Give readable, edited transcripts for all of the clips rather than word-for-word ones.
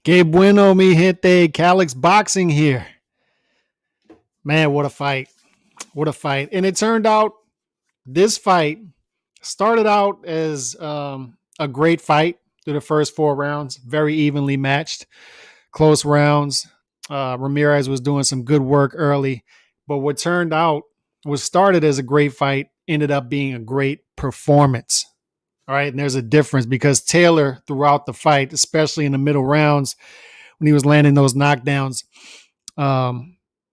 Que bueno, mi gente. Calix Boxing here. Man, what a fight. What a fight. And it turned out this fight started out as a great fight through the first 4 rounds, very evenly matched, close rounds. Ramirez was doing some good work early. But what turned out was started as a great fight, ended up being a great performance. All right. And there's a difference because Taylor, throughout the fight, especially in the middle rounds, when he was landing those knockdowns,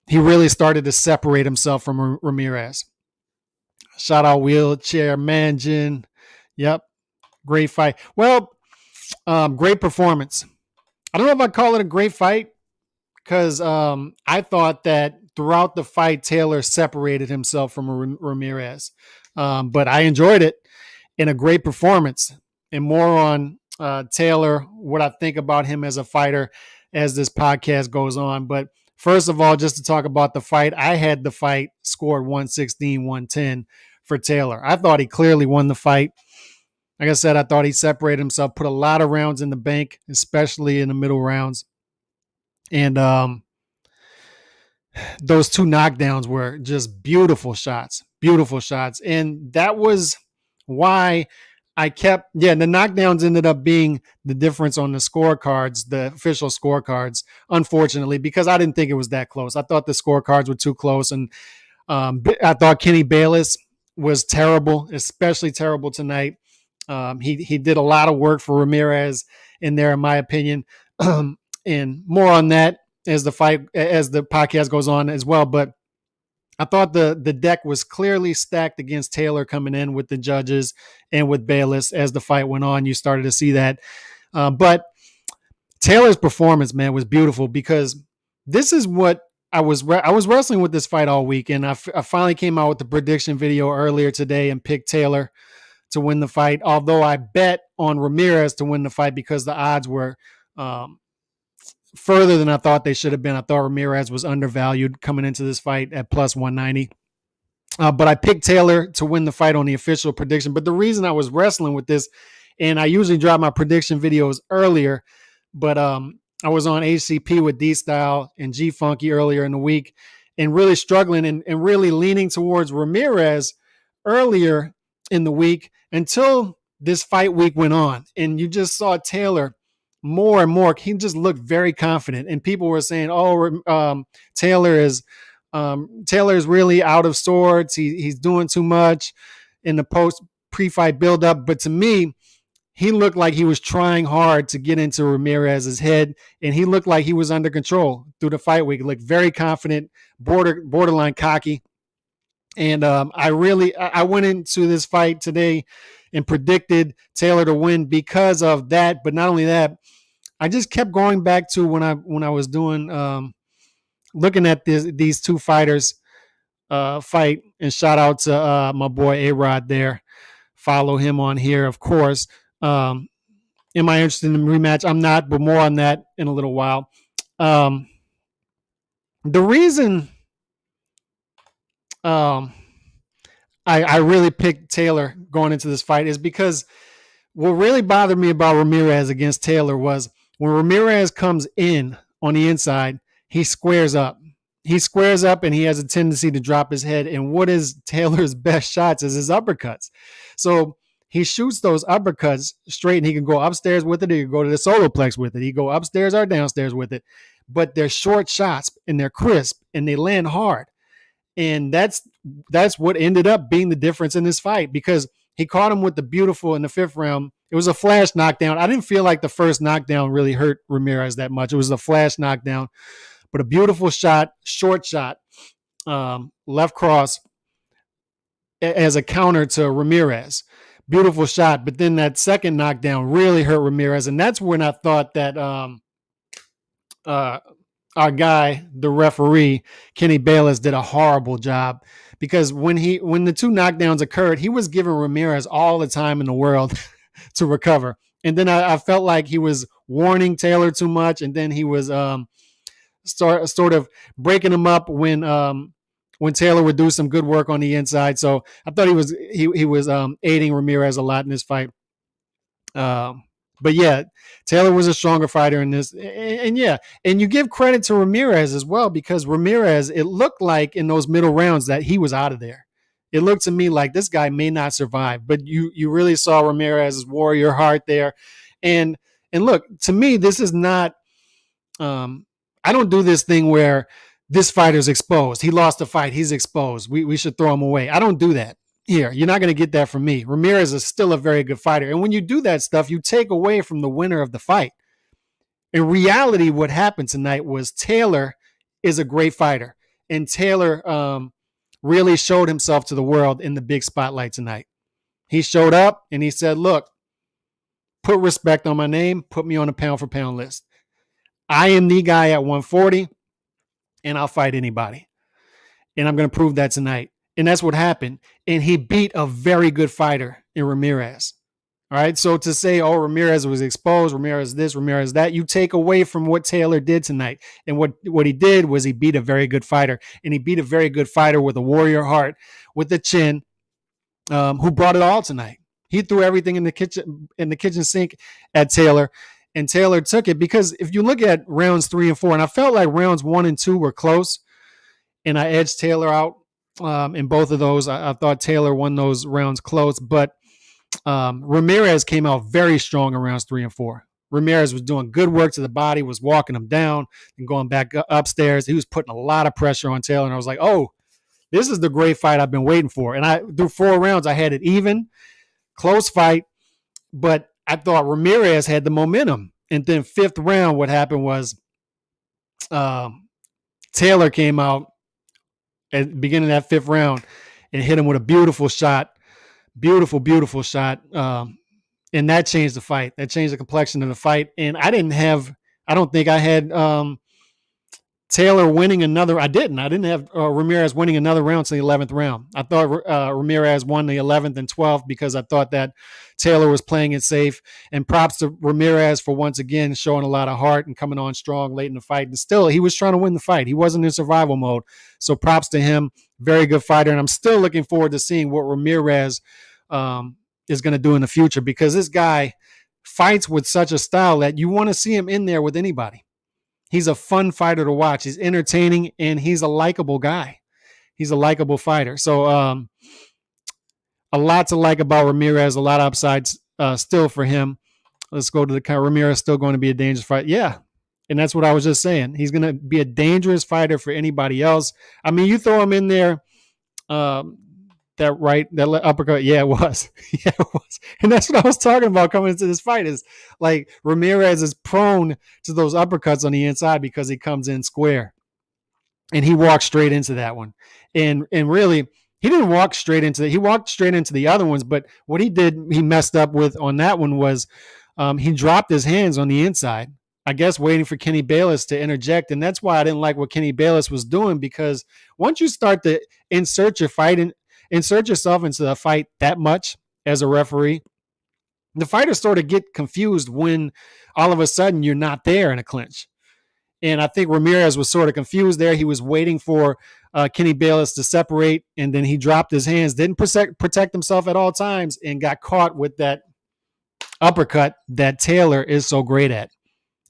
he really started to separate himself from Ramirez. Shout out Wheelchair Manjin. Yep. Great fight. Well, great performance. I don't know if I call it a great fight because I thought that throughout the fight, Taylor separated himself from Ramirez. But I enjoyed it in a great performance. And more on Taylor, what I think about him as a fighter as this podcast goes on. But first of all, just to talk about the fight, I had the fight scored 116-110 for Taylor. I thought he clearly won the fight. Like I said, I thought he separated himself, put a lot of rounds in the bank, especially in the middle rounds. And those 2 knockdowns were just beautiful shots. And that was why I kept, the knockdowns ended up being the difference on the scorecards, the official scorecards, unfortunately, because I didn't think it was that close. I thought the scorecards were too close. And I thought Kenny Bayless was terrible, especially terrible tonight. He did a lot of work for Ramirez in there, in my opinion. And more on that as the podcast goes on as well. But I thought the deck was clearly stacked against Taylor coming in with the judges and with Bayless. As the fight went on, you started to see that. But Taylor's performance, man, was beautiful because this is what I was wrestling with this fight all week. And I finally came out with the prediction video earlier today and picked Taylor to win the fight. Although I bet on Ramirez to win the fight because the odds were further than I thought they should have been. I thought Ramirez was undervalued coming into this fight at plus 190. But I picked Taylor to win the fight on the official prediction. But the reason I was wrestling with this, and I usually drop my prediction videos earlier, but I was on HCP with DStyle and G-Funky earlier in the week and really struggling and really leaning towards Ramirez earlier in the week until this fight week went on. And you just saw Taylor more and more. He just looked very confident, and people were saying, Taylor is really out of sorts. He's doing too much in the pre-fight buildup. But to me, he looked like he was trying hard to get into Ramirez's head, and he looked like he was under control through the fight week. He looked very confident, borderline cocky. And I went into this fight today and predicted Taylor to win because of that. But not only that, I just kept going back to when I was doing looking at these 2 fighters fight. And shout out to my boy A-Rod there. Follow him on here, of course. Am I interested in the rematch? I'm not, but more on that in a little while. The reason I really picked Taylor going into this fight is because what really bothered me about Ramirez against Taylor was when Ramirez comes in on the inside, he squares up. And he has a tendency to drop his head. And what is Taylor's best shots is his uppercuts. So he shoots those uppercuts straight, and he can go upstairs with it. He can go to the solar plex with it. He can go upstairs or downstairs with it. But they're short shots, and they're crisp, and they land hard. And that's what ended up being the difference in this fight, because he caught him with the beautiful in the 5th round. It was a flash knockdown. I didn't feel like the first knockdown really hurt Ramirez that much. It was a flash knockdown, but a beautiful shot, short shot, left cross as a counter to Ramirez. Beautiful shot. But then that second knockdown really hurt Ramirez. And that's when I thought that our guy, the referee, Kenny Bayless, did a horrible job, because when the 2 knockdowns occurred, he was giving Ramirez all the time in the world to recover. And then I felt like he was warning Taylor too much, and then he was sort of breaking him up when Taylor would do some good work on the inside. So I thought he was aiding Ramirez a lot in this fight. But yeah, Taylor was a stronger fighter in this. And yeah, and you give credit to Ramirez as well, because Ramirez, it looked like in those middle rounds that he was out of there. It looked to me like this guy may not survive, but you really saw Ramirez's warrior heart there. And and look, to me, this is not I don't do this thing where this fighter's exposed. He lost the fight. He's exposed. We should throw him away. I don't do that. Here, you're not going to get that from me. Ramirez is still a very good fighter. And when you do that stuff, you take away from the winner of the fight. In reality, what happened tonight was Taylor is a great fighter. And Taylor really showed himself to the world in the big spotlight tonight. He showed up and he said, look, put respect on my name, put me on a pound for pound list. I am the guy at 140, and I'll fight anybody. And I'm going to prove that tonight. And that's what happened. And he beat a very good fighter in Ramirez. All right. So to say, oh, Ramirez was exposed, Ramirez this, Ramirez that, you take away from what Taylor did tonight. And what he did was he beat a very good fighter. And he beat a very good fighter with a warrior heart, with the chin, who brought it all tonight. He threw everything in the kitchen sink at Taylor. And Taylor took it, because if you look at rounds 3 and 4, and I felt like rounds 1 and 2 were close, and I edged Taylor out in both of those. I thought Taylor won those rounds close, but Ramirez came out very strong in rounds 3 and 4. Ramirez was doing good work to the body, was walking him down and going back upstairs. He was putting a lot of pressure on Taylor, and I was like, oh, this is the great fight I've been waiting for. And through 4 rounds, I had it even, close fight, but I thought Ramirez had the momentum. And then 5th round, what happened was Taylor came out at the beginning of that 5th round and hit him with a beautiful shot. Beautiful shot. And that changed the fight. That changed the complexion of the fight. And I don't think I had Taylor winning another. I didn't have Ramirez winning another round to the 11th round. I thought Ramirez won the 11th and 12th because I thought that Taylor was playing it safe. And props to Ramirez for once again showing a lot of heart and coming on strong late in the fight. And still, he was trying to win the fight. He wasn't in survival mode. So props to him. Very good fighter. And I'm still looking forward to seeing what Ramirez is going to do in the future, because this guy fights with such a style that you want to see him in there with anybody. He's a fun fighter to watch. He's entertaining, and he's a likable guy. He's a likable fighter. So a lot to like about Ramirez, a lot of upsides still for him. Let's go to the Ramirez still going to be a dangerous fight. Yeah. And that's what I was just saying. He's going to be a dangerous fighter for anybody else. I mean, you throw him in there, that uppercut. Yeah, it was. Yeah, it was. And that's what I was talking about coming into this fight, is like Ramirez is prone to those uppercuts on the inside because he comes in square. And he walked straight into that one. And really, he didn't walk straight into it. He walked straight into the other ones. But what he messed up with on that one was he dropped his hands on the inside, I guess waiting for Kenny Bayless to interject. And that's why I didn't like what Kenny Bayless was doing, because once you start to insert yourself into the fight that much as a referee, the fighters sort of get confused when all of a sudden you're not there in a clinch. And I think Ramirez was sort of confused there. He was waiting for Kenny Bayless to separate, and then he dropped his hands, didn't protect himself at all times, and got caught with that uppercut that Taylor is so great at.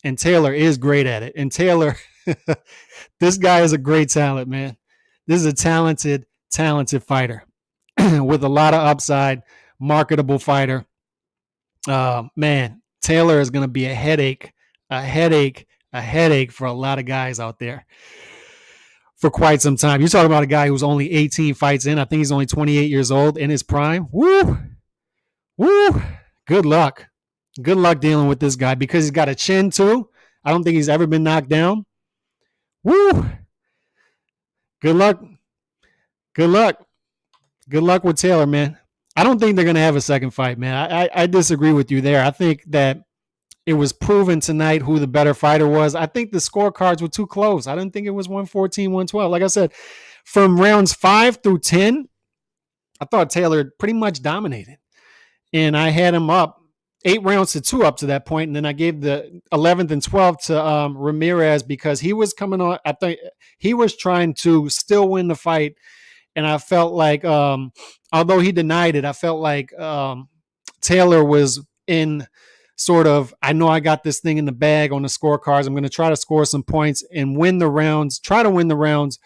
And Taylor is great at it. And Taylor, this guy is a great talent, man. This is a talented fighter with a lot of upside, marketable fighter. Man, Taylor is going to be a headache for a lot of guys out there for quite some time. You're talking about a guy who's only 18 fights in. I think he's only 28 years old in his prime. Woo! Good luck. Good luck dealing with this guy, because he's got a chin too. I don't think he's ever been knocked down. Woo! Good luck. Good luck with Taylor, man. I don't think they're going to have a second fight, man. I disagree with you there. I think that it was proven tonight who the better fighter was. I think the scorecards were too close. I didn't think it was 114, 112. Like I said, from rounds 5 through 10, I thought Taylor pretty much dominated. And I had him up 8 rounds to 2 up to that point. And then I gave the 11th and 12th to Ramirez, because he was coming on. I think he was trying to still win the fight. And I felt like, although he denied it, I felt like Taylor was in sort of, I know I got this thing in the bag on the scorecards. I'm going to try to score some points and win the rounds, try to win the rounds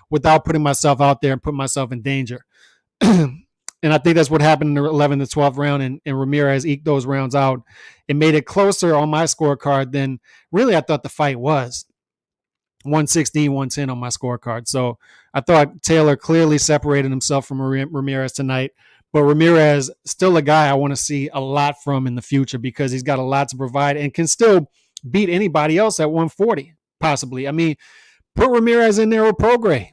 without putting myself out there and putting myself in danger. And I think that's what happened in the 11th to 12th round, and Ramirez eked those rounds out. It made it closer on my scorecard than really I thought the fight was. 116, 110 on my scorecard. So I thought Taylor clearly separated himself from Ramirez tonight. But Ramirez, still a guy I want to see a lot from in the future because he's got a lot to provide and can still beat anybody else at 140, possibly. I mean, put Ramirez in there with Prograis.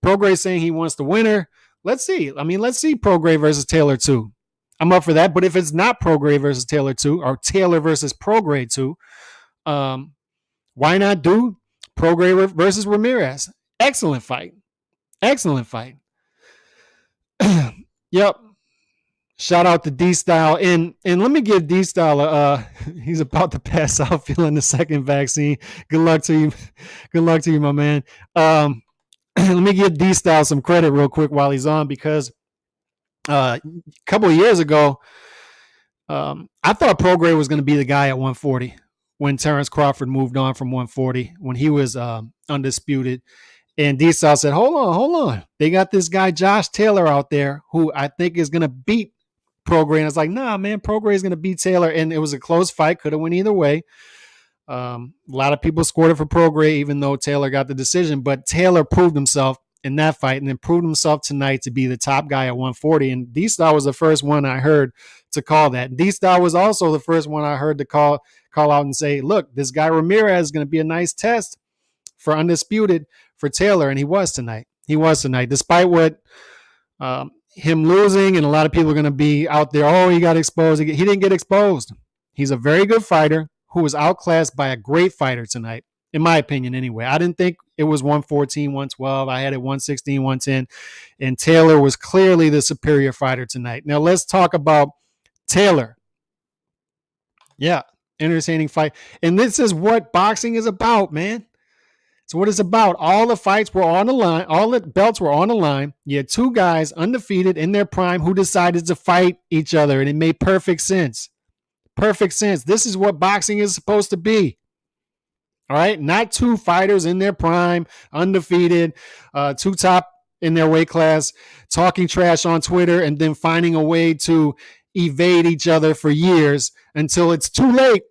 Prograis saying he wants the winner. Let's see. I mean, let's see Prograis versus Taylor 2. I'm up for that. But if it's not Prograis versus Taylor 2 or Taylor versus Prograis 2, why not do Prograis versus Ramirez? Excellent fight. Excellent fight. Yep. Shout out to DStyle. And let me give DStyle he's about to pass out feeling the second vaccine. Good luck to you. Good luck to you, my man. Let me give DStyle some credit real quick while he's on because a couple of years ago, I thought Prograis was going to be the guy at 140 when Terrence Crawford moved on from 140 when he was undisputed. And DStyle said, hold on. They got this guy, Josh Taylor, out there who I think is going to beat Prograis. And I was like, nah, man, Prograis is going to beat Taylor. And it was a close fight. Could have went either way. A lot of people scored it for Prograis, even though Taylor got the decision. But Taylor proved himself in that fight and then proved himself tonight to be the top guy at 140. And DStyle was the first one I heard to call that. DStyle was also the first one I heard to call out and say, look, this guy Ramirez is going to be a nice test for Undisputed for Taylor, and he was tonight. Despite what him losing, and a lot of people are going to be out there, oh, he got exposed. He didn't get exposed. He's a very good fighter who was outclassed by a great fighter tonight, in my opinion anyway. I didn't think it was 114, 112. I had it 116, 110, and Taylor was clearly the superior fighter tonight. Now let's talk about Taylor. Yeah, entertaining fight. And this is what boxing is about, man. It's what it's about. All the fights were on the line. All the belts were on the line. You had two guys undefeated in their prime who decided to fight each other, and it made perfect sense. Perfect sense. This is what boxing is supposed to be. All right? Not two fighters in their prime, undefeated, two top in their weight class, talking trash on Twitter, and then finding a way to evade each other for years until it's too late.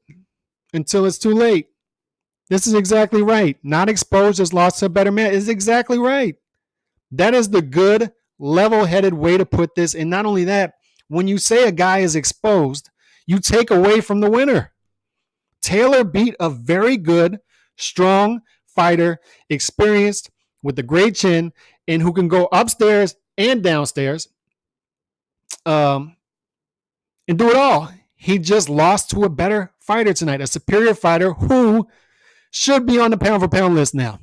This is exactly right. Not exposed, just lost to a better man is exactly right. That is the good, level-headed way to put this. And not only that, when you say a guy is exposed, you take away from the winner. Taylor beat a very good, strong fighter, experienced, with a great chin, and who can go upstairs and downstairs and do it all. He just lost to a better fighter tonight, a superior fighter who should be on the pound-for-pound list now.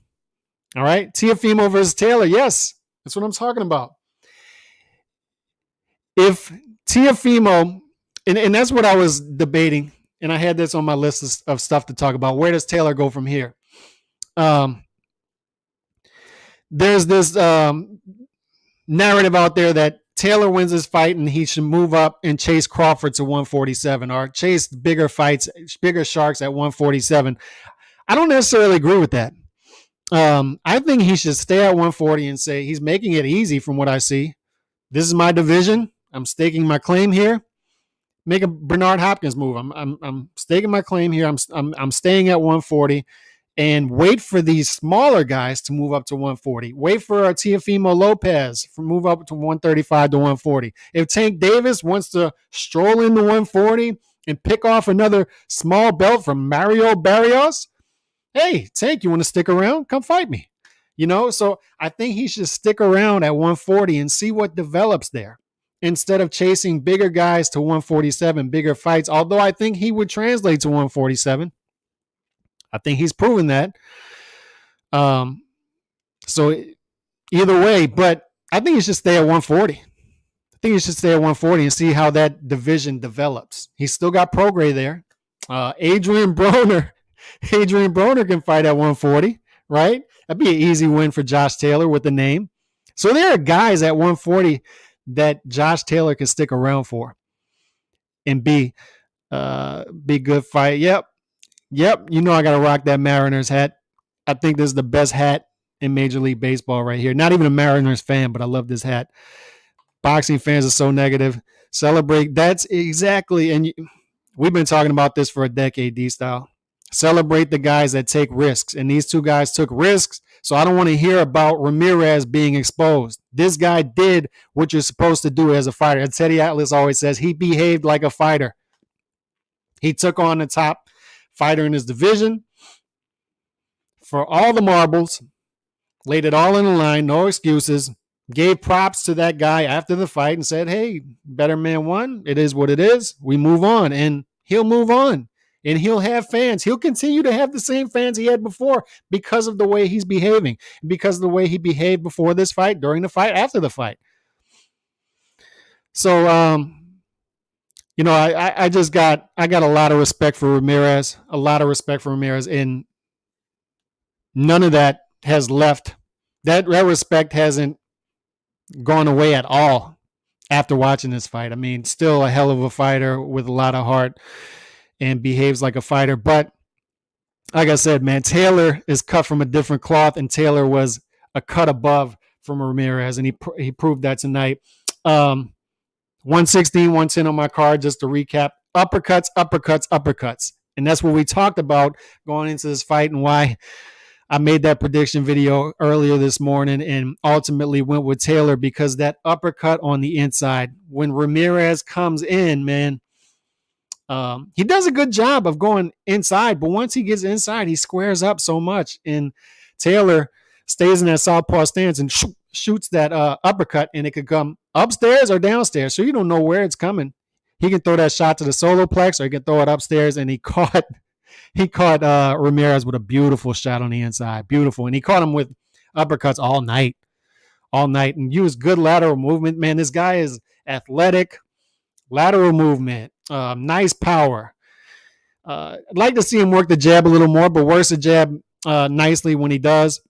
All right? Teofimo versus Taylor. Yes, that's what I'm talking about. If Teofimo, and that's what I was debating, and I had this on my list of stuff to talk about. Where does Taylor go from here? There's this narrative out there that Taylor wins this fight and he should move up and chase Crawford to 147 or chase bigger fights, bigger sharks at 147. I don't necessarily agree with that. I think he should stay at 140 and say he's making it easy from what I see. This is my division. I'm staking my claim here. Make a Bernard Hopkins move. I'm staking my claim here. I'm staying at 140 and wait for these smaller guys to move up to 140. Wait for Teofimo Lopez to move up to 135 to 140. If Tank Davis wants to stroll into 140 and pick off another small belt from Mario Barrios, hey, Tank, you want to stick around? Come fight me. So I think he should stick around at 140 and see what develops there instead of chasing bigger guys to 147, bigger fights, although I think he would translate to 147. I think he's proven that. So either way, but I think he should stay at 140. And see how that division develops. He's still got Prograis there. Adrian Broner can fight at 140, right? That'd be an easy win for Josh Taylor with the name. So there are guys at 140 that Josh Taylor can stick around for and be Be good fight. Yep. Yep. You know I gotta rock that Mariners hat. I think this is the best hat in Major League Baseball right here. Not even a Mariners fan, but I love this hat. Boxing fans are so negative. Celebrate. That's exactly, and we've been talking about this for a decade, DStyle. Celebrate the guys that take risks, and these two guys took risks. So I don't want to hear about Ramirez being exposed. This guy did what you're supposed to do as a fighter. And Teddy Atlas always says he behaved like a fighter. He took on the top fighter in his division for all the marbles, laid it all in the line, no excuses, gave props to that guy after the fight and said, hey, better man won. It is what it is. We move on. And he'll move on. And he'll have fans. He'll continue to have the same fans he had before because of the way he's behaving, because of the way he behaved before this fight, during the fight, after the fight. So, I got a lot of respect for Ramirez, and none of that has left. That respect hasn't gone away at all after watching this fight. I mean, still a hell of a fighter with a lot of heart and behaves like a fighter. But like I said, man, Taylor is cut from a different cloth, and Taylor was a cut above from Ramirez, and he proved that tonight. 116, 110 on my card, just to recap. Uppercuts, uppercuts, uppercuts. And that's what we talked about going into this fight and why I made that prediction video earlier this morning and ultimately went with Taylor, because that uppercut on the inside, when Ramirez comes in, man, he does a good job of going inside, but once he gets inside, he squares up so much. And Taylor stays in that southpaw stance and shoots that uppercut, and it could come upstairs or downstairs, so you don't know where it's coming. He can throw that shot to the solar plex, or he can throw it upstairs, and he caught Ramirez with a beautiful shot on the inside. Beautiful. And he caught him with uppercuts all night, and used good lateral movement. Man, this guy is athletic, lateral movement, nice power. I'd like to see him work the jab a little more, but works the jab nicely when he does.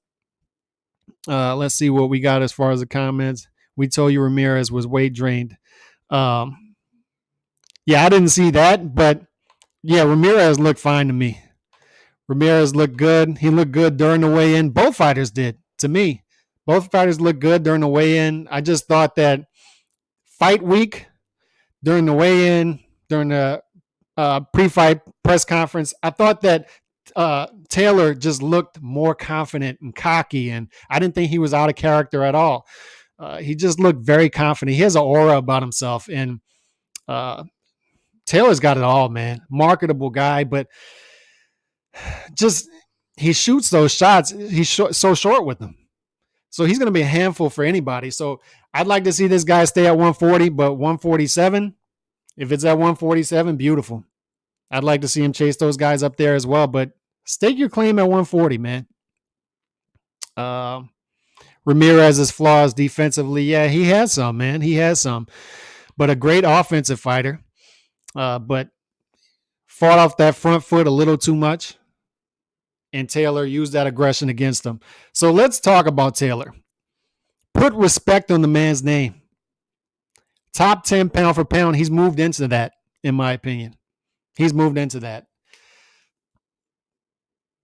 Let's see what we got as far as the comments. We told you Ramirez was weight drained. Yeah, I didn't see that, but yeah, Ramirez looked fine to me. Ramirez looked good. He looked good during the weigh-in. Both fighters did, to me. Both fighters looked good during the weigh-in. I just thought that fight week, during the weigh-in, during the pre-fight press conference, I thought that Taylor just looked more confident and cocky, and I didn't think he was out of character at all. He just looked very confident. He has an aura about himself, and Taylor's got it all, man. Marketable guy, but just he shoots those shots. He's so short with them. So he's going to be a handful for anybody. So I'd like to see this guy stay at 140, but 147, if it's at 147, beautiful. I'd like to see him chase those guys up there as well, but stake your claim at 140, man. Ramirez's flaws defensively, yeah, he has some, man. He has some. But a great offensive fighter. But fought off that front foot a little too much, and Taylor used that aggression against him. So let's talk about Taylor. Put respect on the man's name. Top 10 pound for pound. He's moved into that, in my opinion. He's moved into that.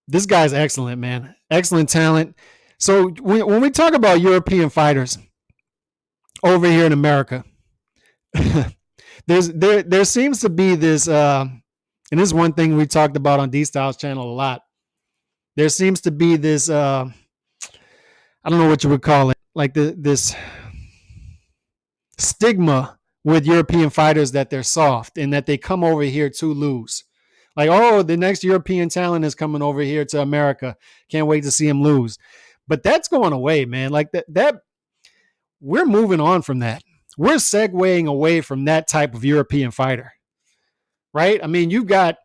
This guy's excellent, man. Excellent talent. So when we talk about European fighters over here in America, there seems to be this, and this is one thing we talked about on DStyle's channel a lot. There seems to be this, I don't know what you would call it, like this stigma with European fighters that they're soft and that they come over here to lose. Like, oh, the next European talent is coming over here to America. Can't wait to see him lose. But that's going away, man. Like that we're moving on from that. We're segueing away from that type of European fighter, right? I mean, you've got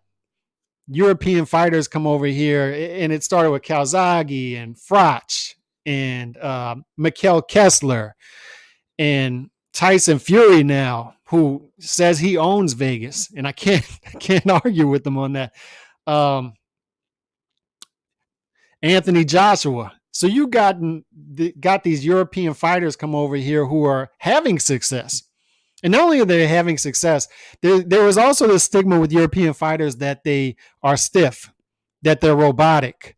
European fighters come over here, and it started with Calzaghe and Frotch and Mikkel Kessler and Tyson Fury now, who says he owns Vegas, and I can't argue with them on that. Anthony Joshua. So you got these European fighters come over here who are having success. And not only are they having success, there was also the stigma with European fighters that they are stiff, that they're robotic,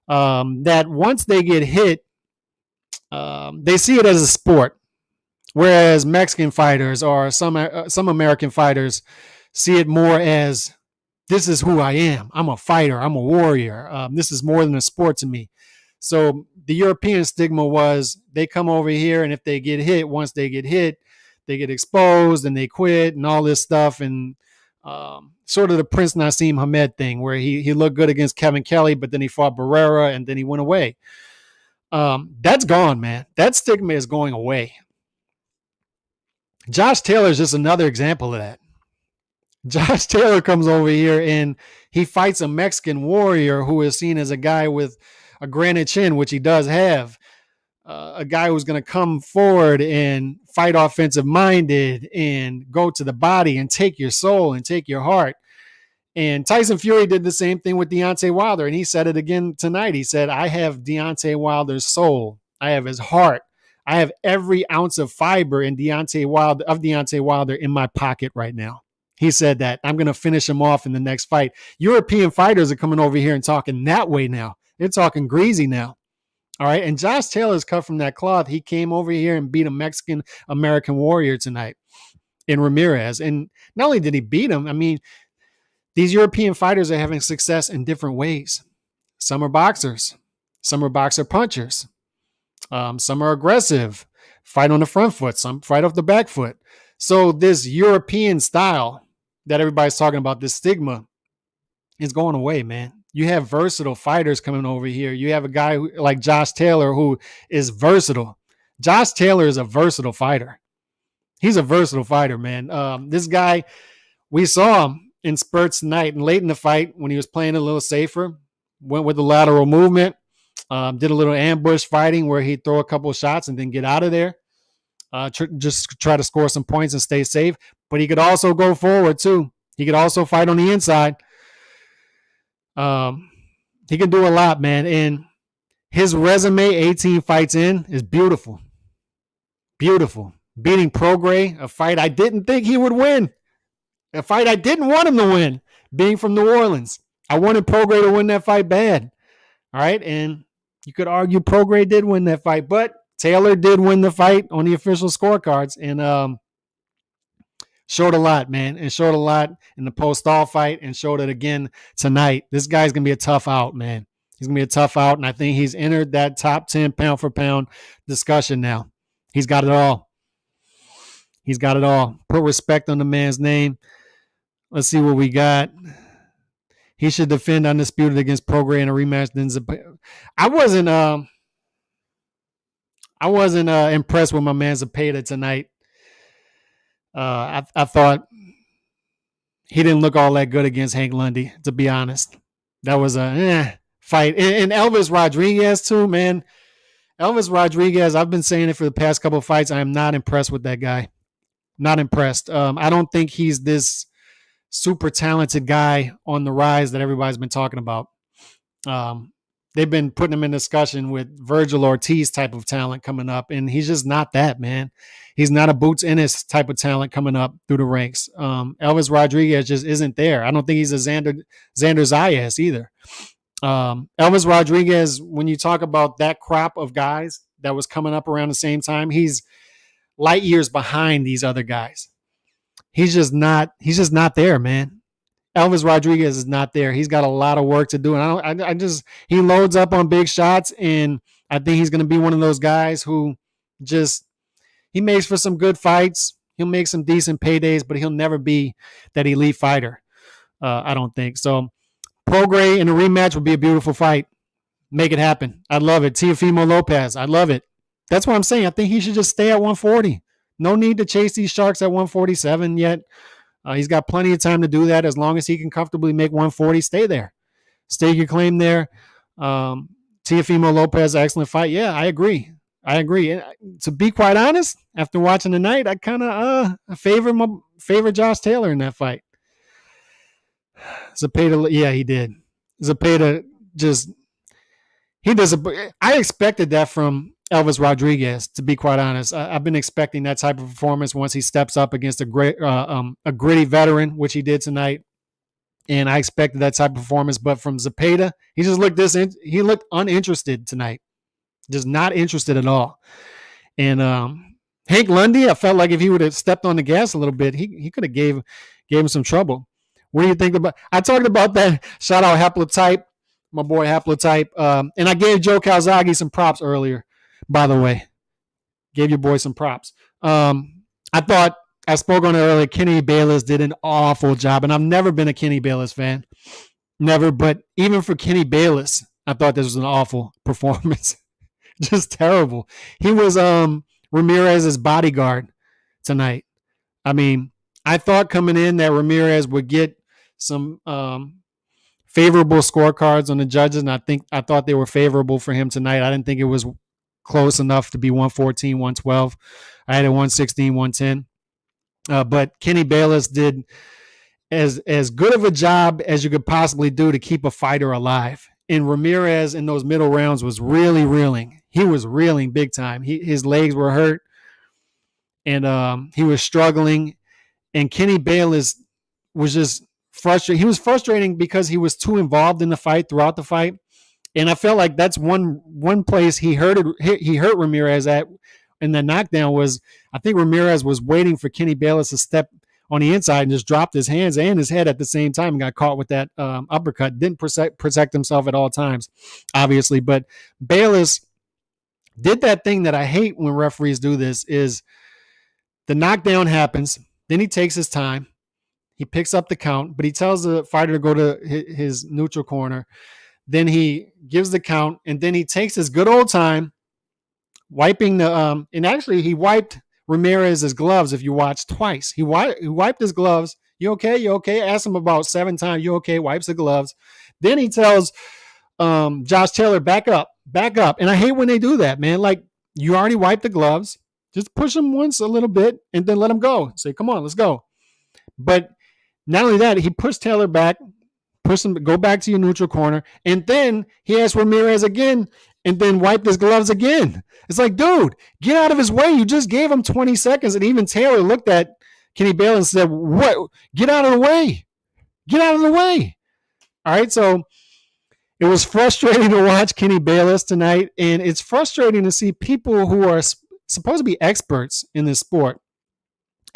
that once they get hit, they see it as a sport. Whereas Mexican fighters or some American fighters see it more as, this is who I am. I'm a fighter. I'm a warrior. This is more than a sport to me. So the European stigma was, they come over here, and if they get hit, once they get hit, they get exposed and they quit and all this stuff. And sort of the Prince Nassim Hamed thing, where he looked good against Kevin Kelly, but then he fought Barrera and then he went away. That's gone, man. That stigma is going away. Josh Taylor is just another example of that. Josh Taylor comes over here and he fights a Mexican warrior who is seen as a guy with a granite chin, which he does have. A guy who's going to come forward and fight offensive minded and go to the body and take your soul and take your heart. And Tyson Fury did the same thing with Deontay Wilder. And he said it again tonight. He said, I have Deontay Wilder's soul. I have his heart. I have every ounce of fiber in Deontay Wilder in my pocket right now. He said that. I'm going to finish him off in the next fight. European fighters are coming over here and talking that way now. They're talking greasy now. All right. And Josh Taylor's cut from that cloth. He came over here and beat a Mexican American warrior tonight in Ramirez. And not only did he beat him, I mean, these European fighters are having success in different ways. Some are boxers. Some are boxer punchers. Some are aggressive, fight on the front foot. Some fight off the back foot. So this European style that everybody's talking about, this stigma, is going away, man. You have versatile fighters coming over here. You have a guy like Josh Taylor who is versatile. Josh Taylor is a versatile fighter. He's a versatile fighter, man. This guy, we saw him in spurts tonight and late in the fight when he was playing a little safer, went with the lateral movement, did a little ambush fighting where he'd throw a couple of shots and then get out of there, just try to score some points and stay safe. But he could also go forward too. He could also fight on the inside. He can do a lot, man. And his resume, 18 fights in, is beautiful. Beautiful. Beating Prograis, a fight I didn't think he would win. A fight I didn't want him to win, being from New Orleans. I wanted Prograis to win that fight bad. All right. And you could argue Prograis did win that fight, but Taylor did win the fight on the official scorecards and showed a lot, man. And showed a lot in the post-all fight and showed it again tonight. This guy's going to be a tough out, man. He's going to be a tough out, and I think he's entered that top 10 pound-for-pound discussion now. He's got it all. He's got it all. Put respect on the man's name. Let's see what we got. He should defend Undisputed against Prograis in a rematch. I wasn't impressed with my man Zepeda tonight. I thought he didn't look all that good against Hank Lundy, to be honest. That was a fight. And Elvis Rodriguez too, man. Elvis Rodriguez, I've been saying it for the past couple of fights. I am not impressed with that guy. Not impressed. I don't think he's this super talented guy on the rise that everybody's been talking about. They've been putting him in discussion with Virgil Ortiz type of talent coming up, and he's just not that, man. He's not a Boots Ennis type of talent coming up through the ranks. Elvis Rodriguez just isn't there. I don't think he's a Xander Zayas either. Elvis Rodriguez, when you talk about that crop of guys that was coming up around the same time, he's light years behind these other guys. He's just not there, man. Elvis Rodriguez is not there. He's got a lot of work to do. And he loads up on big shots, and I think he's going to be one of those guys who he makes for some good fights. He'll make some decent paydays, but he'll never be that elite fighter. I don't think. So Prograis in a rematch would be a beautiful fight. Make it happen. I'd love it. Teofimo Lopez. I love it. That's what I'm saying. I think he should just stay at 140. No need to chase these sharks at 147 yet. He's got plenty of time to do that. As long as he can comfortably make 140, stay there. Stake your claim there. Teofimo Lopez, excellent fight. Yeah, I agree. And to be quite honest, after watching tonight, I kind of favor Josh Taylor in that fight. Zepeda, yeah, he did. Zepeda I expected that from Elvis Rodriguez, to be quite honest. I've been expecting that type of performance once he steps up against a gritty veteran, which he did tonight. And I expected that type of performance. But from Zepeda, he just looked he looked uninterested tonight. Just not interested at all. And Hank Lundy, I felt like if he would have stepped on the gas a little bit, he could have gave him some trouble. What do you think about? I talked about that. Shout out Haplotype, my boy Haplotype. And I gave Joe Calzaghe some props earlier, by the way. Gave your boy some props. I thought, I spoke on it earlier, Kenny Bayless did an awful job. And I've never been a Kenny Bayless fan. Never. But even for Kenny Bayless, I thought this was an awful performance. Just terrible. He was Ramirez's bodyguard tonight. I mean, I thought coming in that Ramirez would get some favorable scorecards on the judges, and I thought they were favorable for him tonight. I didn't think it was close enough to be 114, 112. I had it 116, 110. But Kenny Bayless did as good of a job as you could possibly do to keep a fighter alive. And Ramirez in those middle rounds was really reeling. He was reeling big time. His legs were hurt, and he was struggling. And Kenny Bayless was just frustrated. He was frustrating because he was too involved in the fight throughout the fight. And I felt like that's one place he hurt Ramirez at in the knockdown was, I think Ramirez was waiting for Kenny Bayless to step on the inside and just dropped his hands and his head at the same time and got caught with that uppercut. Didn't protect himself at all times, obviously. But Bayless did that thing that I hate when referees do this is the knockdown happens. Then he takes his time. He picks up the count, but he tells the fighter to go to his neutral corner. Then he gives the count, and then he takes his good old time wiping the and actually he wiped Ramirez's gloves. If you watch twice, he wiped his gloves. You okay? You okay? Asked him about 7 times. You okay? Wipes the gloves. Then he tells Josh Taylor, back up. And I hate when they do that, man. Like, you already wiped the gloves. Just push him once a little bit and then let him go. Say, come on, let's go. But not only that, he pushed Taylor back, push him, go back to your neutral corner, and then he asked Ramirez again and then wiped his gloves again. It's like, dude, get out of his way. You just gave him 20 seconds. And even Taylor looked at Kenny Bayless and said, what? Get out of the way. Get out of the way. All right, so it was frustrating to watch Kenny Bayless tonight, and it's frustrating to see people who are supposed to be experts in this sport,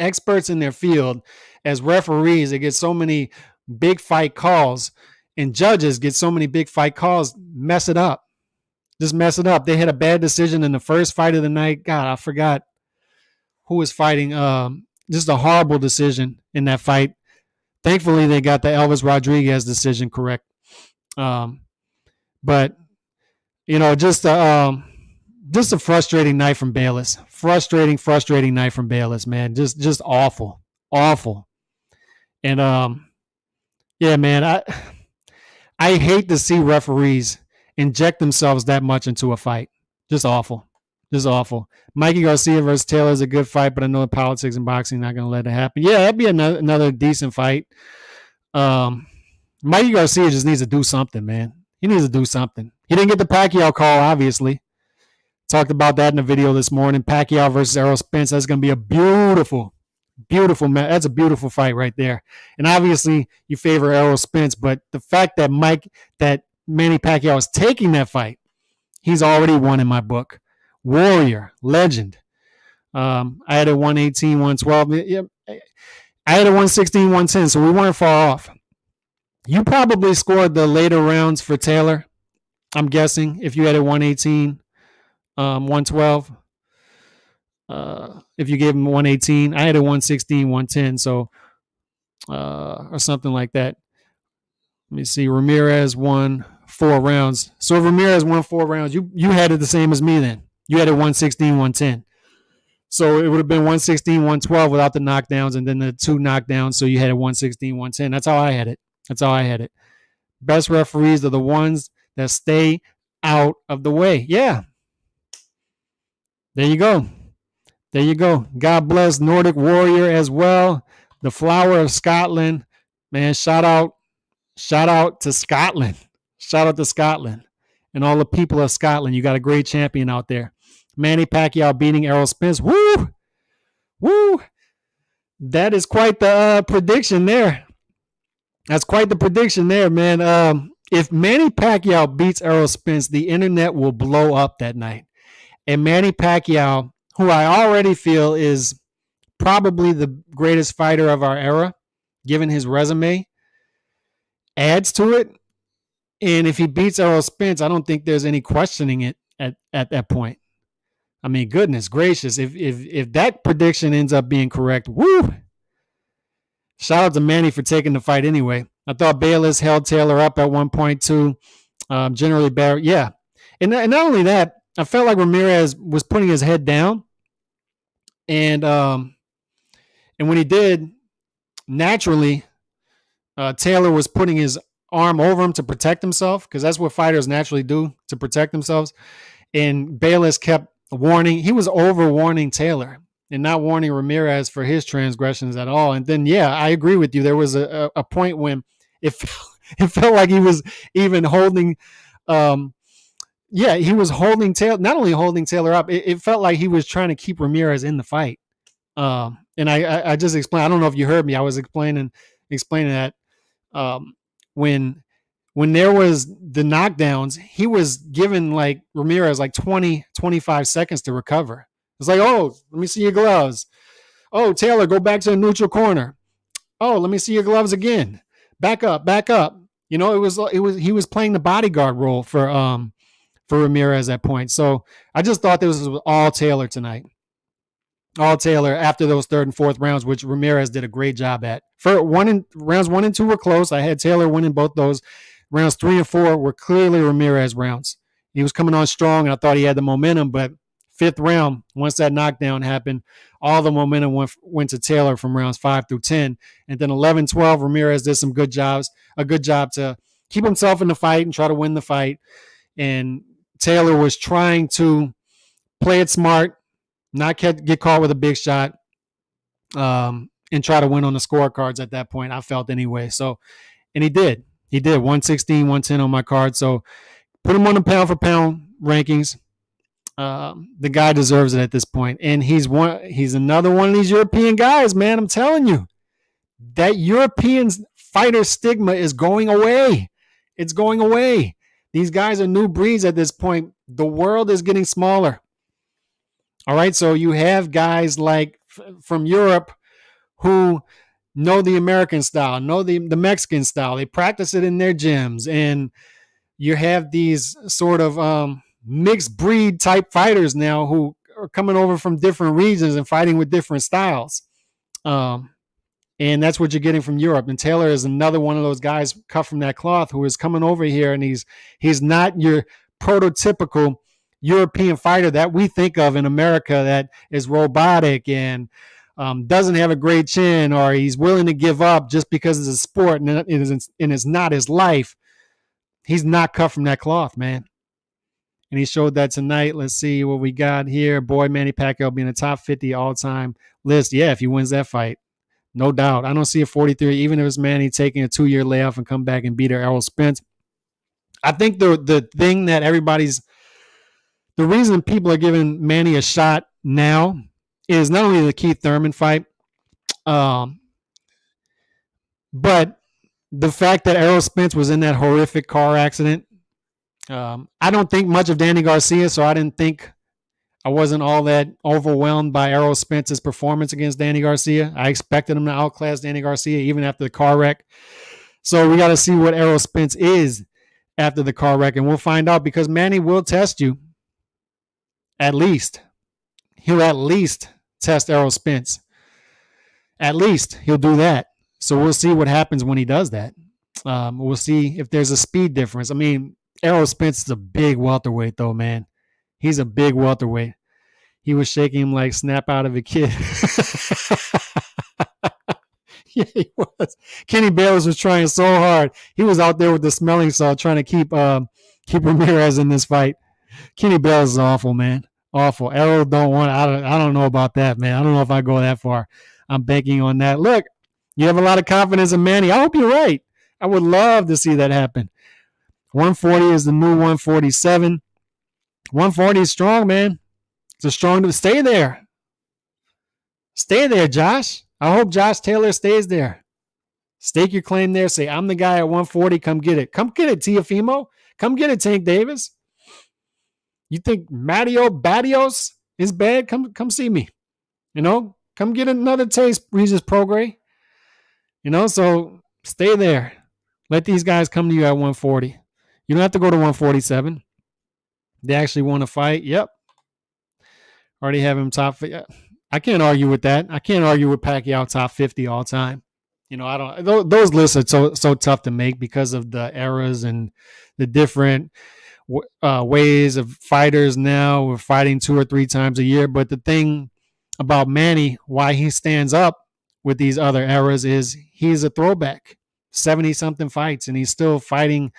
experts in their field, as referees, they get so many big fight calls, and judges get so many big fight calls, mess it up. Just mess it up. They had a bad decision in the first fight of the night. God, I forgot who was fighting. Just a horrible decision in that fight. Thankfully, they got the Elvis Rodriguez decision correct. But, you know, just a frustrating night from Bayless. Frustrating night from Bayless, man. Just awful. And, yeah, man, I hate to see referees inject themselves that much into a fight. Just awful. Mikey Garcia versus Taylor is a good fight, but I know the politics in boxing not going to let it happen. Yeah, that'd be another decent fight. Mikey Garcia just needs to do something, man. He needs to do something. He didn't get the Pacquiao call, obviously. Talked about that in the video this morning. Pacquiao versus Errol Spence. That's going to be a beautiful match. That's a beautiful fight right there. And obviously, you favor Errol Spence, but the fact that Manny Pacquiao is taking that fight, he's already won in my book. Warrior, legend. I had a 118, 112. Yeah, I had a 116, 110, so we weren't far off. You probably scored the later rounds for Taylor, I'm guessing, if you had a 118, 112. If you gave him 118, I had a 116, 110, so or something like that. Let me see. Ramirez won 4 rounds. So if Ramirez won 4 rounds, you had it the same as me then. You had it 116, 110. So it would have been 116, 112 without the knockdowns and then the 2 knockdowns. So you had it 116, 110. That's how I had it. Best referees are the ones that stay out of the way. Yeah. There you go. God bless Nordic Warrior as well. The flower of Scotland. Man, shout out to Scotland. Shout out to Scotland and all the people of Scotland. You got a great champion out there. Manny Pacquiao beating Errol Spence. Woo! Woo! That is quite the prediction there. That's quite the prediction there, man. If Manny Pacquiao beats Errol Spence, the internet will blow up that night. And Manny Pacquiao, who I already feel is probably the greatest fighter of our era, given his resume, adds to it. And if he beats Errol Spence, I don't think there's any questioning it at that point. I mean, goodness gracious, if that prediction ends up being correct, woo! Shout out to Manny for taking the fight anyway. I thought Bayless held Taylor up at one point too. Generally better, yeah. And not only that, I felt like Ramirez was putting his head down, and when he did, naturally, Taylor was putting his arm over him to protect himself, because that's what fighters naturally do to protect themselves. And Bayless kept warning. He was over warning Taylor and not warning Ramirez for his transgressions at all. And then, yeah, I agree with you. There was a point when it felt like he was even holding, he was holding Taylor, not only holding Taylor up, it felt like he was trying to keep Ramirez in the fight. And I just explained, I don't know if you heard me, I was explaining that when there was the knockdowns, he was giving like Ramirez like 20-25 seconds to recover. It's like, oh, let me see your gloves. Oh, Taylor, go back to the neutral corner. Oh, let me see your gloves again. Back up. You know, he was playing the bodyguard role for Ramirez at that point. So I just thought this was all Taylor tonight. All Taylor after those third and fourth rounds, which Ramirez did a great job at. Rounds 1 and 2 were close. I had Taylor winning both those. Rounds 3 and 4 were clearly Ramirez rounds. He was coming on strong, and I thought he had the momentum, but fifth round, once that knockdown happened, all the momentum went to Taylor from rounds 5 through 10. And then 11, 12, Ramirez did a good job to keep himself in the fight and try to win the fight. And Taylor was trying to play it smart, not get caught with a big shot, and try to win on the scorecards at that point, I felt anyway. So, and he did. He did 116, 110 on my card. So put him on the pound for pound rankings. The guy deserves it at this point. And he's another one of these European guys, man. I'm telling you, that European fighter stigma is going away. It's going away. These guys are new breeds at this point. The world is getting smaller. All right. So you have guys like from Europe who know the American style, know the Mexican style. They practice it in their gyms. And you have these sort of mixed breed type fighters now who are coming over from different regions and fighting with different styles. And that's what you're getting from Europe. And Taylor is another one of those guys cut from that cloth who is coming over here, and he's not your prototypical European fighter that we think of in America that is robotic and doesn't have a great chin, or he's willing to give up just because it's a sport and it's not his life. He's not cut from that cloth, man. And he showed that tonight. Let's see what we got here. Boy, Manny Pacquiao being a top 50 all-time list. Yeah, if he wins that fight, no doubt. I don't see a 43, even if it's Manny taking a 2-year layoff and come back and beat Errol Spence. I think the thing that the reason people are giving Manny a shot now is not only the Keith Thurman fight, but the fact that Errol Spence was in that horrific car accident. I don't think much of Danny Garcia, so I wasn't all that overwhelmed by Errol Spence's performance against Danny Garcia. I expected him to outclass Danny Garcia even after the car wreck. So we got to see what Errol Spence is after the car wreck, and we'll find out, because Manny will test you. At least. He'll at least test Errol Spence. At least he'll do that. So we'll see what happens when he does that. We'll see if there's a speed difference. I mean, Errol Spence is a big welterweight, though, man. He's a big welterweight. He was shaking him like snap out of a kid. Yeah, he was. Kenny Bayless was trying so hard. He was out there with the smelling salt trying to keep Ramirez in this fight. Kenny Bayless is awful, man. Awful. Errol I don't know about that, man. I don't know if I go that far. I'm banking on that. Look, you have a lot of confidence in Manny. I hope you're right. I would love to see that happen. 140 is the new 147. 140 is strong, man. It's a strong. Stay there. Stay there, Josh. I hope Josh Taylor stays there. Stake your claim there. Say, I'm the guy at 140. Come get it. Come get it, Teofimo. Come get it, Tank Davis. You think Matteo Batios is bad? Come see me. Come get another taste, Regis Prograis. So stay there. Let these guys come to you at 140. You don't have to go to 147. They actually want to fight. Yep. Already have him top. I can't argue with that. I can't argue with Pacquiao top 50 all time. I don't. Those lists are so tough to make because of the eras and the different ways of fighters now. We're fighting 2 or 3 times a year. But the thing about Manny, why he stands up with these other eras, is he's a throwback. 70-something fights, and he's still fighting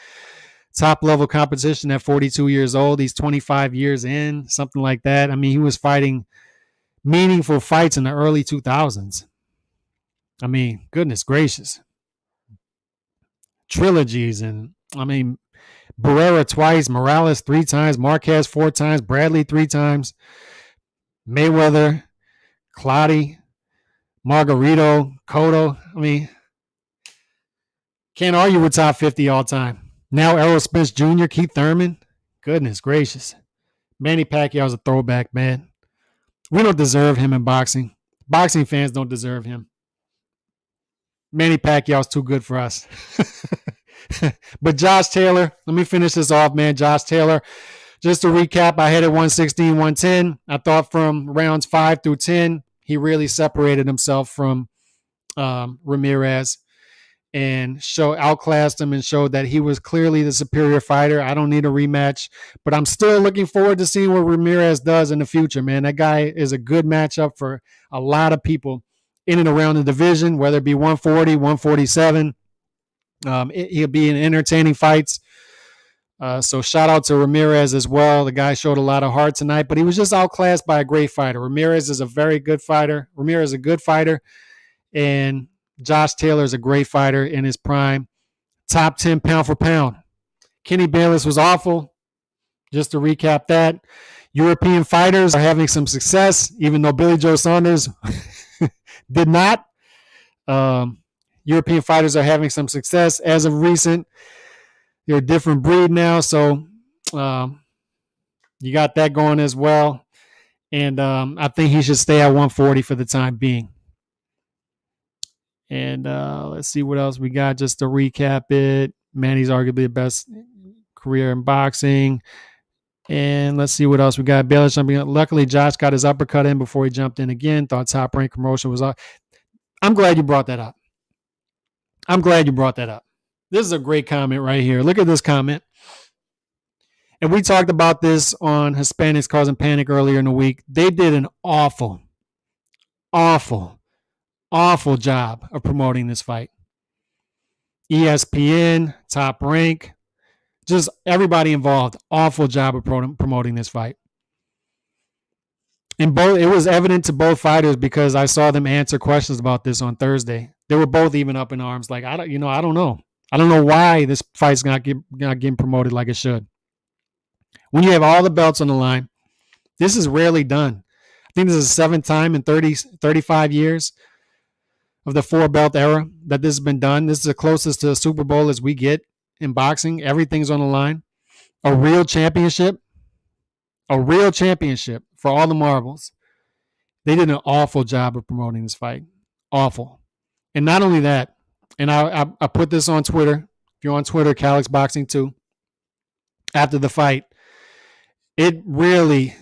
top-level competition at 42 years old. He's 25 years in, something like that. I mean, he was fighting meaningful fights in the early 2000s. I mean, goodness gracious. Trilogies, and I mean, Barrera twice, Morales 3 times, Marquez 4 times, Bradley 3 times, Mayweather, Clottey, Margarito, Cotto. I mean, can't argue with top 50 all time. Now Errol Spence Jr., Keith Thurman. Goodness gracious. Manny Pacquiao's a throwback, man. We don't deserve him in boxing. Boxing fans don't deserve him. Manny Pacquiao's too good for us. But Josh Taylor, let me finish this off, man. Josh Taylor, just to recap, I had it 116, 110. I thought from rounds 5 through 10, he really separated himself from Ramirez and outclassed him and showed that he was clearly the superior fighter. I don't need a rematch, but I'm still looking forward to seeing what Ramirez does in the future, man. That guy is a good matchup for a lot of people in and around the division, whether it be 140, 147. He'll be in entertaining fights. So shout out to Ramirez as well. The guy showed a lot of heart tonight, but he was just outclassed by a great fighter. Ramirez is a very good fighter. Ramirez is a good fighter, and Josh Taylor is a great fighter in his prime. Top 10 pound for pound. Kenny Bayless was awful. Just to recap that. European fighters are having some success, even though Billy Joe Saunders did not. European fighters are having some success as of recent. They're a different breed now, so you got that going as well. And I think he should stay at 140 for the time being. And let's see what else we got just to recap it. Manny's arguably the best career in boxing. And let's see what else we got. Bayless jumping up. Luckily, Josh got his uppercut in before he jumped in again. Thought Top Rank promotion was up. I'm glad you brought that up. This is a great comment right here. Look at this comment. And we talked about this on Hispanics Causing Panic earlier in the week. They did an awful job of promoting this fight. ESPN, Top Rank, just everybody involved. Awful job of promoting this fight. And it was evident to both fighters because I saw them answer questions about this on Thursday. They were both even up in arms, like I don't know. I don't know why this fight's not getting promoted like it should. When you have all the belts on the line, this is rarely done. I think this is the 7th time in 35 years of the 4-belt era that this has been done. This is the closest to a Super Bowl as we get in boxing. Everything's on the line. A real championship for all the marbles. They did an awful job of promoting this fight. Awful. And not only that, and I put this on Twitter. If you're on Twitter, Calix Boxing 2, after the fight, it really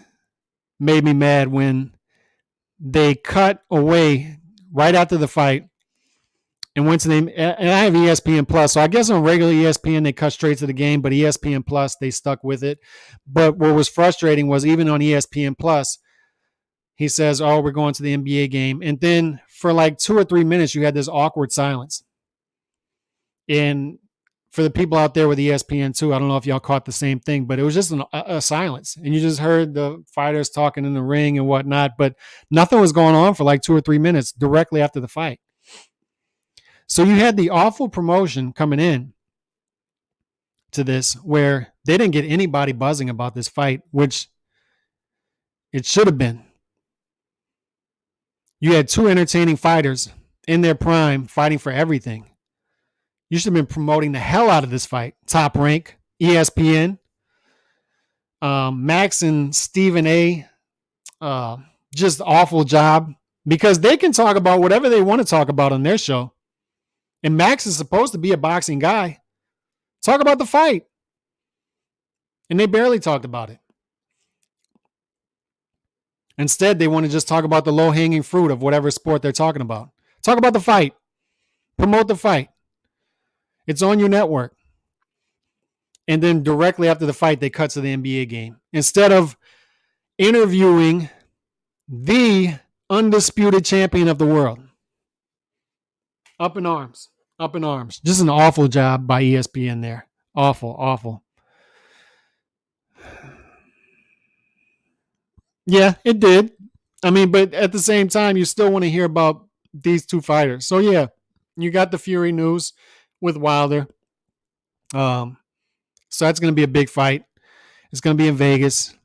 made me mad when they cut away right after the fight and went to the, and I have ESPN Plus, so I guess on regular ESPN they cut straight to the game, but ESPN Plus, they stuck with it. But what was frustrating was even on ESPN Plus, he says, oh, we're going to the NBA game. And then for like 2 or 3 minutes, you had this awkward silence. And for the people out there with ESPN too, I don't know if y'all caught the same thing, but it was just a silence. And you just heard the fighters talking in the ring and whatnot, but nothing was going on for like 2 or 3 minutes directly after the fight. So you had the awful promotion coming in to this where they didn't get anybody buzzing about this fight, which It should have been. You had two entertaining fighters in their prime fighting for everything. You should have been promoting the hell out of this fight. Top Rank, ESPN, Max and Stephen A. Just awful job because they can talk about whatever they want to talk about on their show. And Max is supposed to be a boxing guy. Talk about the fight. And they barely talked about it. Instead, they want to just talk about the low-hanging fruit of whatever sport they're talking about. Talk about the fight. Promote the fight. It's on your network. And then directly after the fight, they cut to the NBA game. Instead of interviewing the undisputed champion of the world. Up in arms. Up in arms. Just an awful job by ESPN there. Awful, awful. Yeah, it did. I mean, but at the same time, you still want to hear about these two fighters. So, yeah, you got the Fury news with Wilder. So that's going to be a big fight. It's going to be in Vegas.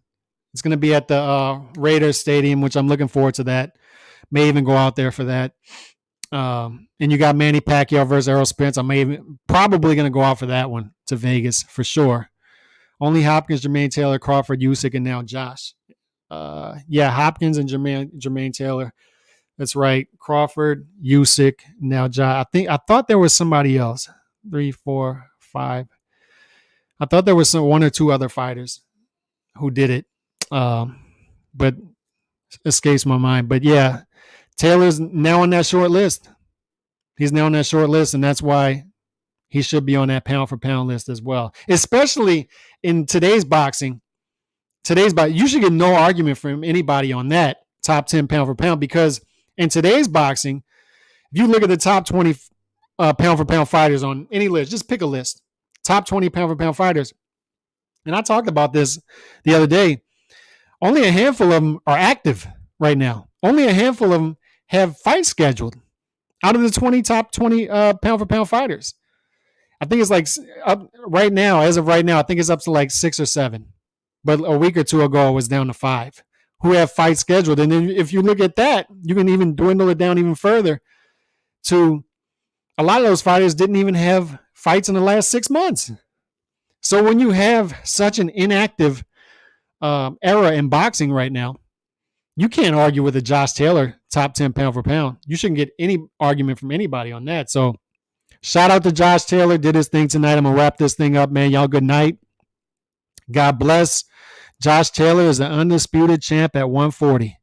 It's going to be at the Raiders Stadium, which I'm looking forward to that. May even go out there for that. And you got Manny Pacquiao versus Errol Spence. I'm probably going to go out for that one to Vegas for sure. Only Hopkins, Jermaine Taylor, Crawford, Usyk, and now Josh. Hopkins and Jermaine Taylor. That's right. Crawford, Usyk, now Josh. I thought there was somebody else. 3, 4, 5. I thought there was one or two other fighters who did it, but escapes my mind. But yeah, Taylor's now on that short list. He's now on that short list, and that's why he should be on that pound-for-pound list as well, especially in today's boxing. You should get no argument from anybody on that top 10 pound-for-pound because in today's boxing, if you look at the top 20 pound-for-pound fighters on any list, just pick a list, top 20 pound-for-pound fighters, and I talked about this the other day, only a handful of them are active right now. Only a handful of them have fights scheduled out of the top 20 pound-for-pound fighters. I think it's like right now, as of right now, I think it's up to like 6 or 7. But a week or two ago, it was down to 5 who have fights scheduled. And then if you look at that, you can even dwindle it down even further to a lot of those fighters didn't even have fights in the last 6 months. So when you have such an inactive era in boxing right now, you can't argue with a Josh Taylor top 10 pound for pound. You shouldn't get any argument from anybody on that. So shout out to Josh Taylor. Did his thing tonight. I'm going to wrap this thing up, man. Y'all good night. God bless. Josh Taylor is the undisputed champ at 140.